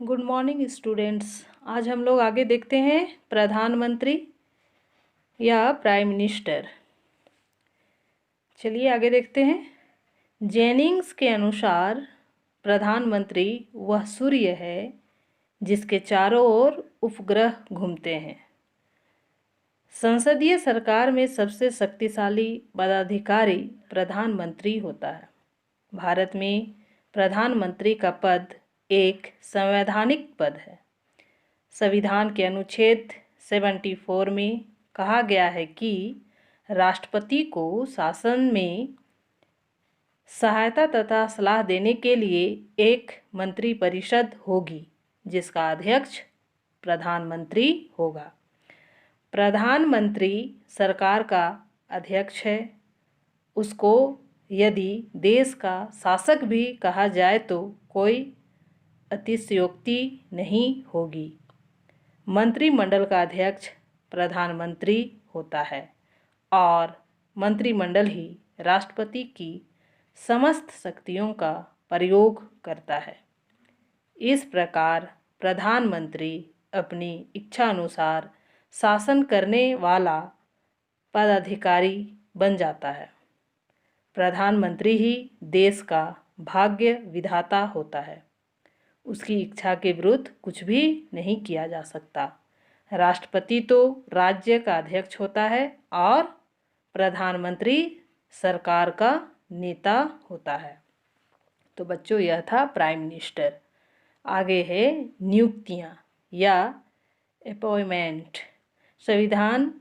Good morning students. आज हम लोग आगे देखते हैं प्रधानमंत्री या प्राइम मिनिस्टर। चलिए आगे देखते हैं। जेनिंग्स के अनुसार प्रधानमंत्री वह सूर्य है जिसके चारों ओर उपग्रह घूमते हैं। संसदीय सरकार में सबसे शक्तिशाली पदाधिकारी प्रधानमंत्री होता है। भारत में प्रधानमंत्री का पद एक संवैधानिक पद है। संविधान के अनुच्छेद 74 में कहा गया है कि राष्ट्रपति को शासन में सहायता तथा सलाह देने के लिए एक मंत्रिपरिषद होगी जिसका अध्यक्ष प्रधानमंत्री होगा। प्रधानमंत्री सरकार का अध्यक्ष है। उसको यदि देश का शासक भी कहा जाए तो कोई अतिशयोक्ति नहीं होगी। मंत्रिमंडल का अध्यक्ष प्रधानमंत्री होता है और मंत्रिमंडल ही राष्ट्रपति की समस्त शक्तियों का प्रयोग करता है। इस प्रकार प्रधानमंत्री अपनी इच्छा अनुसार शासन करने वाला पदाधिकारी बन जाता है। प्रधानमंत्री ही देश का भाग्य विधाता होता है। उसकी इच्छा के विरुद्ध कुछ भी नहीं किया जा सकता। राष्ट्रपति तो राज्य का अध्यक्ष होता है और प्रधानमंत्री सरकार का नेता होता है। तो बच्चों, यह था प्राइम मिनिस्टर। आगे है नियुक्तियां या अपॉइंटमेंट। संविधान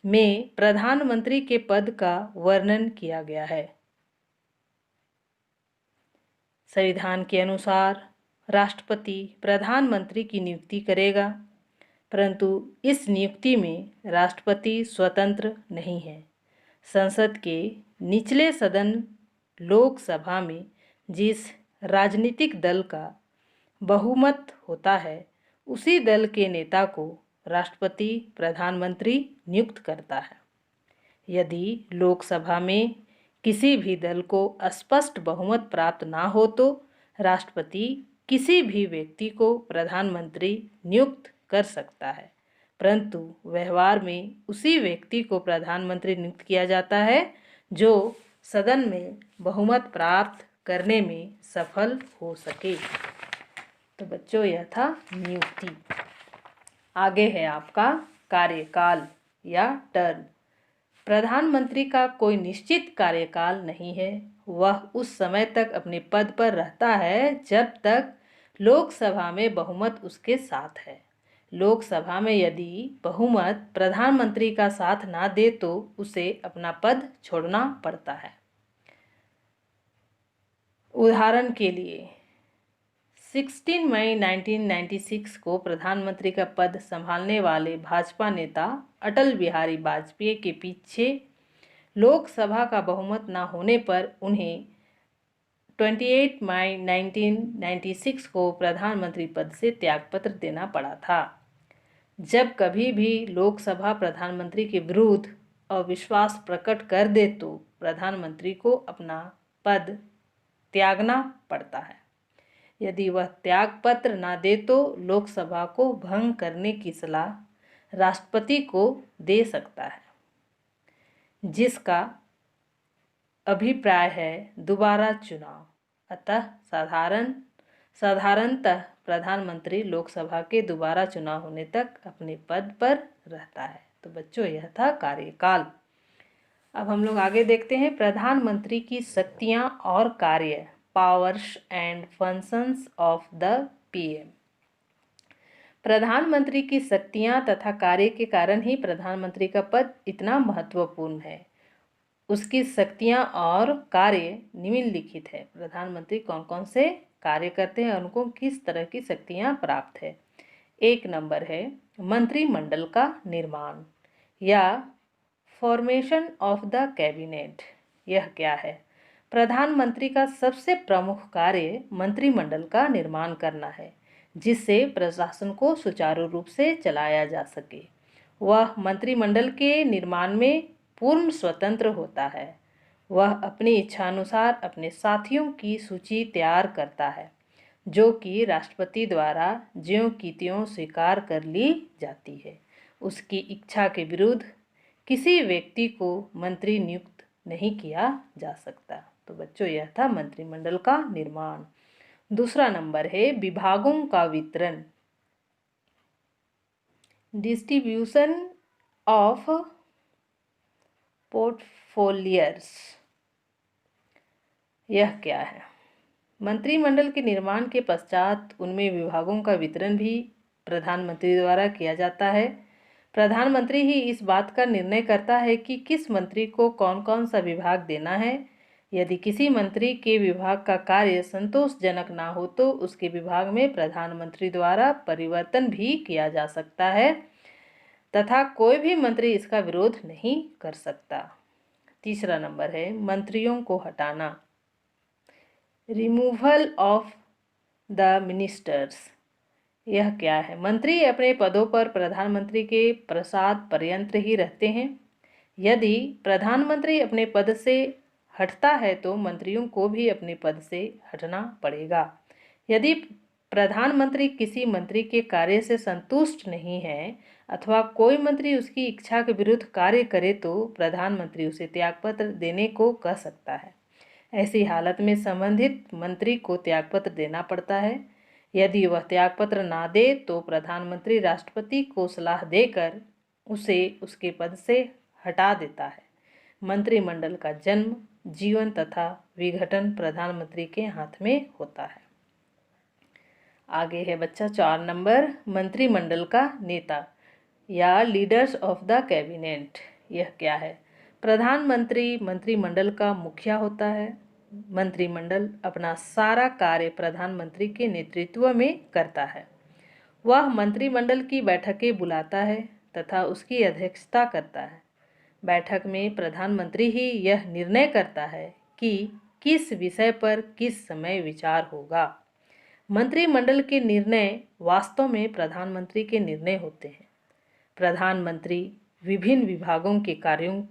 में प्रधानमंत्री के पद का वर्णन किया गया है। संविधान के अनुसार राष्ट्रपति प्रधानमंत्री की नियुक्ति करेगा, परंतु इस नियुक्ति में राष्ट्रपति स्वतंत्र नहीं है। संसद के निचले सदन लोकसभा में जिस राजनीतिक दल का बहुमत होता है उसी दल के नेता को राष्ट्रपति प्रधानमंत्री नियुक्त करता है। यदि लोकसभा में किसी भी दल को स्पष्ट बहुमत प्राप्त ना हो तो राष्ट्रपति किसी भी व्यक्ति को प्रधानमंत्री नियुक्त कर सकता है, परंतु व्यवहार में उसी व्यक्ति को प्रधानमंत्री नियुक्त किया जाता है जो सदन में बहुमत प्राप्त करने में सफल हो सके। तो बच्चों, यह था नियुक्ति। आगे है आपका कार्यकाल या टर्म। प्रधानमंत्री का कोई निश्चित कार्यकाल नहीं है। वह उस समय तक अपने पद पर रहता है जब तक लोकसभा में बहुमत उसके साथ है। लोकसभा में यदि बहुमत प्रधानमंत्री का साथ ना दे तो उसे अपना पद छोड़ना पड़ता है। उदाहरण के लिए 16 मई 1996 को प्रधानमंत्री का पद संभालने वाले भाजपा नेता अटल बिहारी वाजपेयी के पीछे लोकसभा का बहुमत न होने पर उन्हें 28 मई 1996 को प्रधानमंत्री पद से त्यागपत्र देना पड़ा था। जब कभी भी लोकसभा प्रधानमंत्री के विरुद्ध अविश्वास प्रकट कर दे तो प्रधानमंत्री को अपना पद त्यागना पड़ता है। यदि वह त्यागपत्र न दे तो लोकसभा को भंग करने की सलाह राष्ट्रपति को दे सकता है, जिसका अभिप्राय है दोबारा चुनाव। अतः साधारणतः प्रधानमंत्री लोकसभा के दोबारा चुनाव होने तक अपने पद पर रहता है। तो बच्चों, यह था कार्यकाल। अब हम लोग आगे देखते हैं प्रधानमंत्री की शक्तियां और कार्य, powers and functions of the PM. प्रधानमंत्री की शक्तियां तथा कार्य के कारण ही प्रधानमंत्री का पद इतना महत्वपूर्ण है। उसकी शक्तियां और कार्य निम्नलिखित है। प्रधानमंत्री कौन कौन से कार्य करते हैं, उनको किस तरह की शक्तियां प्राप्त है। एक नंबर है मंत्रिमंडल का निर्माण या फॉर्मेशन ऑफ द कैबिनेट। यह क्या है? प्रधानमंत्री का सबसे प्रमुख कार्य मंत्रिमंडल का निर्माण करना है, जिससे प्रशासन को सुचारू रूप से चलाया जा सके। वह मंत्रिमंडल के निर्माण में पूर्ण स्वतंत्र होता है। वह अपनी इच्छानुसार अपने साथियों की सूची तैयार करता है जो कि राष्ट्रपति द्वारा ज्यों की त्यों स्वीकार कर ली जाती है। उसकी इच्छा के विरुद्ध किसी व्यक्ति को मंत्री नियुक्त नहीं किया जा सकता। तो बच्चों, यह था मंत्रिमंडल का निर्माण। दूसरा नंबर है विभागों का वितरण, डिस्ट्रीब्यूशन ऑफ पोर्टफोलियर्स। यह क्या है? मंत्रिमंडल के निर्माण के पश्चात उनमें विभागों का वितरण भी प्रधानमंत्री द्वारा किया जाता है। प्रधानमंत्री ही इस बात का निर्णय करता है कि किस मंत्री को कौन कौन सा विभाग देना है। यदि किसी मंत्री के विभाग का कार्य संतोषजनक ना हो तो उसके विभाग में प्रधानमंत्री द्वारा परिवर्तन भी किया जा सकता है तथा कोई भी मंत्री इसका विरोध नहीं कर सकता। तीसरा नंबर है मंत्रियों को हटाना, रिमूवल ऑफ द मिनिस्टर्स। यह क्या है? मंत्री अपने पदों पर प्रधानमंत्री के प्रसाद पर्यंत ही रहते हैं। यदि प्रधानमंत्री अपने पद से हटता है तो मंत्रियों को भी अपने पद से हटना पड़ेगा। यदि प्रधानमंत्री किसी मंत्री के कार्य से संतुष्ट नहीं है अथवा कोई मंत्री उसकी इच्छा के विरुद्ध कार्य करे तो प्रधानमंत्री उसे त्यागपत्र देने को कह सकता है। ऐसी हालत में संबंधित मंत्री को त्यागपत्र देना पड़ता है। यदि वह त्यागपत्र ना दे तो प्रधानमंत्री राष्ट्रपति को सलाह देकर उसे उसके पद से हटा देता है। मंत्रिमंडल का जन्म, जीवन तथा विघटन प्रधानमंत्री के हाथ में होता है। आगे है बच्चा 4 नंबर, मंत्रिमंडल का नेता या लीडर्स ऑफ द कैबिनेट। यह क्या है? प्रधानमंत्री मंत्रिमंडल का मुखिया होता है। मंत्रिमंडल अपना सारा कार्य प्रधानमंत्री के नेतृत्व में करता है। वह मंत्रिमंडल की बैठकें बुलाता है तथा उसकी अध्यक्षता करता है। बैठक में प्रधानमंत्री ही यह निर्णय करता है कि किस विषय पर किस समय विचार होगा। मंत्रिमंडल के निर्णय वास्तव में प्रधानमंत्री के निर्णय होते हैं। प्रधानमंत्री विभिन्न विभागों के कार्यों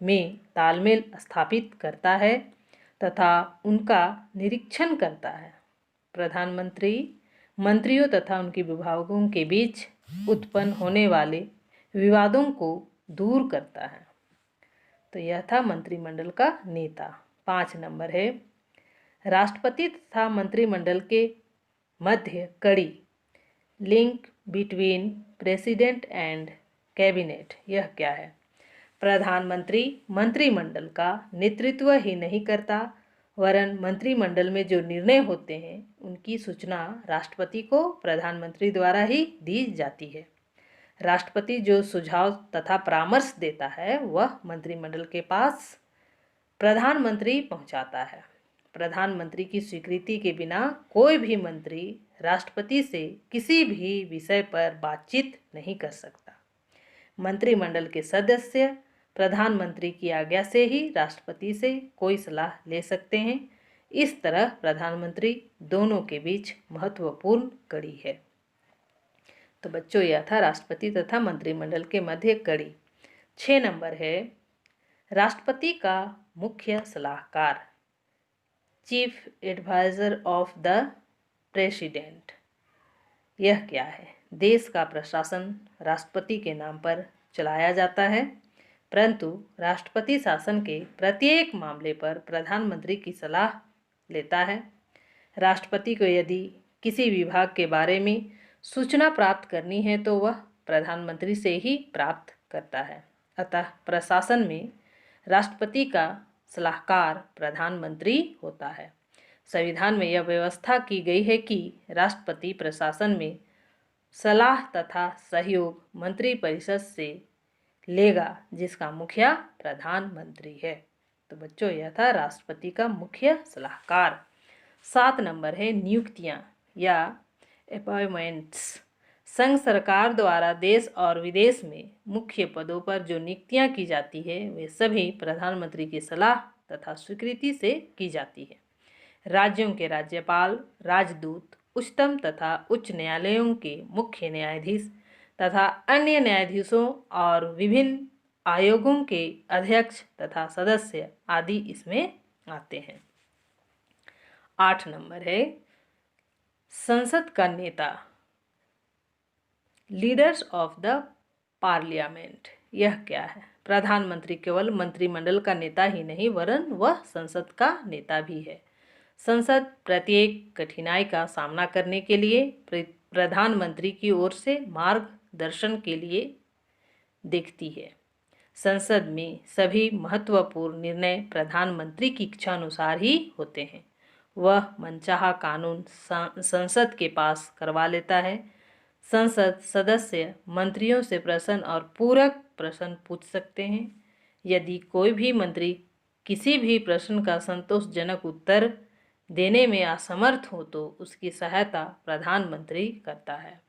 में तालमेल स्थापित करता है तथा उनका निरीक्षण करता है। प्रधानमंत्री मंत्रियों तथा उनके विभागों के बीच उत्पन्न होने वाले विवादों को दूर करता है। तो यह था मंत्रिमंडल का नेता। 5 नंबर है राष्ट्रपति तथा मंत्रिमंडल के मध्य कड़ी, link between president and cabinet. यह क्या है? प्रधानमंत्री मंत्रिमंडल का नेतृत्व ही नहीं करता वरन मंत्रिमंडल में जो निर्णय होते हैं उनकी सूचना राष्ट्रपति को प्रधानमंत्री द्वारा ही दी जाती है। राष्ट्रपति जो सुझाव तथा परामर्श देता है वह मंत्रिमंडल के पास प्रधानमंत्री पहुंचाता है। प्रधानमंत्री की स्वीकृति के बिना कोई भी मंत्री राष्ट्रपति से किसी भी विषय पर बातचीत नहीं कर सकता। मंत्रिमंडल के सदस्य प्रधानमंत्री की आज्ञा से ही राष्ट्रपति से कोई सलाह ले सकते हैं। इस तरह प्रधानमंत्री दोनों के बीच महत्वपूर्ण कड़ी है। तो बच्चों, यह था राष्ट्रपति तथा मंत्रिमंडल के मध्य कड़ी। 6 नंबर है राष्ट्रपति का मुख्य सलाहकार, chief adviser of the president. यह क्या है? देश का प्रशासन राष्ट्रपति के नाम पर चलाया जाता है, परंतु राष्ट्रपति शासन के प्रत्येक मामले पर प्रधानमंत्री की सलाह लेता है। राष्ट्रपति को यदि किसी विभाग के बारे में सूचना प्राप्त करनी है तो वह प्रधानमंत्री से ही प्राप्त करता है। अतः प्रशासन में राष्ट्रपति का सलाहकार प्रधानमंत्री होता है। संविधान में यह व्यवस्था की गई है कि राष्ट्रपति प्रशासन में सलाह तथा सहयोग मंत्रिपरिषद से लेगा जिसका मुखिया प्रधानमंत्री है। तो बच्चों, यह था राष्ट्रपति का मुख्य सलाहकार। 7 नंबर है नियुक्तियां या अपॉइंटमेंट्स। संघ सरकार द्वारा देश और विदेश में मुख्य पदों पर जो नियुक्तियां की जाती है वे सभी प्रधानमंत्री की सलाह तथा स्वीकृति से की जाती है। राज्यों के राज्यपाल, राजदूत, उच्चतम तथा उच्च न्यायालयों के मुख्य न्यायाधीश तथा अन्य न्यायाधीशों और विभिन्न आयोगों के अध्यक्ष तथा सदस्य आदि इसमें आते हैं। 8 नंबर है संसद का नेता, लीडर्स ऑफ द पार्लियामेंट, यह क्या है? प्रधानमंत्री केवल मंत्रिमंडल का नेता ही नहीं वरन वह संसद का नेता भी है। संसद प्रत्येक कठिनाई का सामना करने के लिए प्रधानमंत्री की ओर से मार्गदर्शन के लिए देखती है। संसद में सभी महत्वपूर्ण निर्णय प्रधानमंत्री की इच्छा अनुसार ही होते हैं। वह मनचाहा कानून संसद के पास करवा लेता है। संसद सदस्य मंत्रियों से प्रश्न और पूरक प्रश्न पूछ सकते हैं। यदि कोई भी मंत्री किसी भी प्रश्न का संतोषजनक उत्तर देने में असमर्थ हो तो उसकी सहायता प्रधानमंत्री करता है।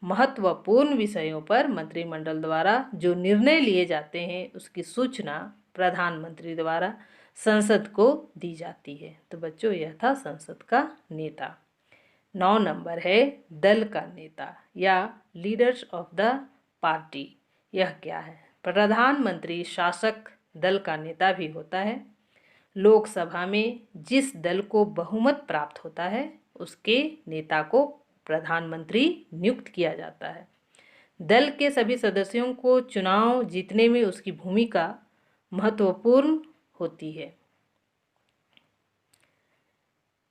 महत्वपूर्ण विषयों पर मंत्रिमंडल द्वारा जो निर्णय लिए जाते हैं उसकी सूचना प्रधानमंत्री द्वारा संसद को दी जाती है। तो बच्चों, यह था संसद का नेता। 9 नंबर है दल का नेता या लीडर्स ऑफ द पार्टी। यह क्या है? प्रधानमंत्री शासक दल का नेता भी होता है। लोकसभा में जिस दल को बहुमत प्राप्त होता है उसके नेता को प्रधानमंत्री नियुक्त किया जाता है। दल के सभी सदस्यों को चुनाव जीतने में उसकी भूमिका महत्वपूर्ण होती है।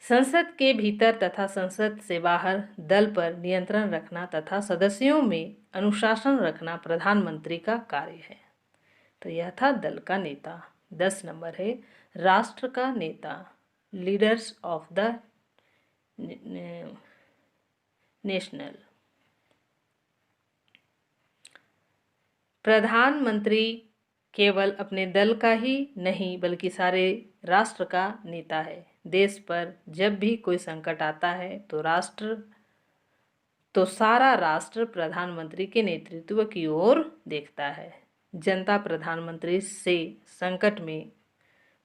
संसद के भीतर तथा संसद से बाहर दल पर नियंत्रण रखना तथा सदस्यों में अनुशासन रखना प्रधानमंत्री का कार्य है। तो यह था दल का नेता। 10 नंबर है राष्ट्र का नेता, लीडर्स ऑफ द नेशनल। प्रधानमंत्री केवल अपने दल का ही नहीं बल्कि सारे राष्ट्र का नेता है। देश पर जब भी कोई संकट आता है तो सारा राष्ट्र प्रधानमंत्री के नेतृत्व की ओर देखता है। जनता प्रधानमंत्री से संकट में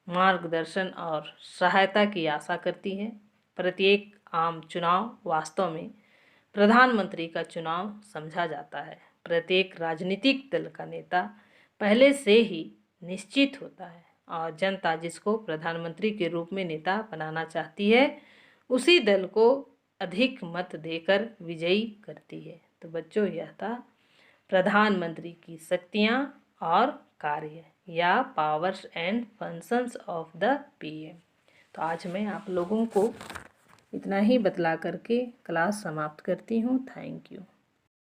मार्गदर्शन और सहायता की आशा करती है। प्रत्येक आम चुनाव वास्तव में प्रधानमंत्री का चुनाव समझा जाता है। प्रत्येक राजनीतिक दल का नेता पहले से ही निश्चित होता है और जनता जिसको प्रधानमंत्री के रूप में नेता बनाना चाहती है उसी दल को अधिक मत देकर विजयी करती है। तो बच्चों, यह था प्रधानमंत्री की शक्तियाँ और कार्य या powers and functions of the PM. तो आज मैं आप लोगों को इतना ही बतला करके क्लास समाप्त करती हूँ। Thank you.